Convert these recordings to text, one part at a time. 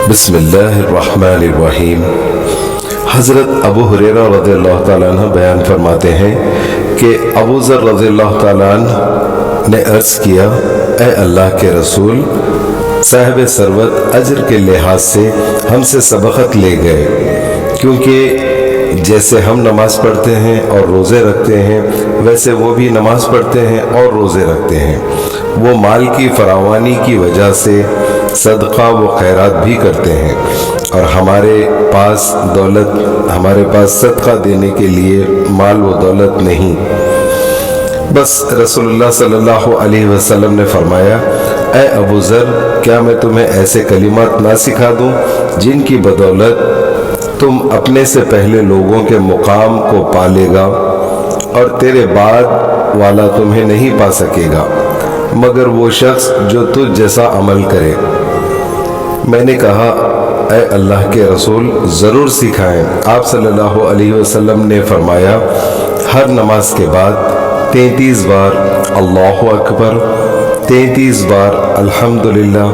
بسم اللہ الرحمن الرحیم۔ حضرت ابو ہریرہ رضی اللہ تعالیٰ عنہ بیان فرماتے ہیں کہ ابو ذر رضی اللہ تعالیٰ عنہ نے عرض کیا، اے اللہ کے رسول، صاحب ثروت اجر کے لحاظ سے ہم سے سبقت لے گئے، کیونکہ جیسے ہم نماز پڑھتے ہیں اور روزے رکھتے ہیں ویسے وہ بھی نماز پڑھتے ہیں اور روزے رکھتے ہیں۔ وہ مال کی فراوانی کی وجہ سے صدقہ و خیرات بھی کرتے ہیں، اور ہمارے پاس صدقہ دینے کے لیے مال و دولت نہیں۔ بس رسول اللہ صلی اللہ علیہ وسلم نے فرمایا، اے ابو ذر، کیا میں تمہیں ایسے کلمات نہ سکھا دوں جن کی بدولت تم اپنے سے پہلے لوگوں کے مقام کو پالے گا اور تیرے بعد والا تمہیں نہیں پا سکے گا مگر وہ شخص جو تجھ جیسا عمل کرے۔ میں نے کہا، اے اللہ کے رسول، ضرور سکھائیں۔ آپ صلی اللہ علیہ وسلم نے فرمایا، ہر نماز کے بعد 33 بار اللہ اکبر، 33 بار الحمدللہ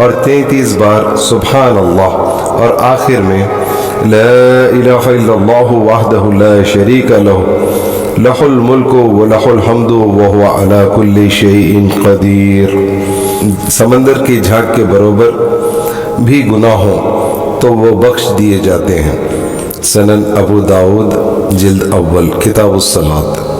اور 33 بار سبحان اللہ، اور آخر میں لا الہ الا اللہ وحدہ لا شریک لہ لہ الملک ولہ الحمد وہو علی کل شیء قدیر۔ سمندر کی جھاگ کے بروبر بھی گناہ ہوں تو وہ بخش دیے جاتے ہیں۔ سنن ابو داؤد جلد اول کتاب الصلاۃ۔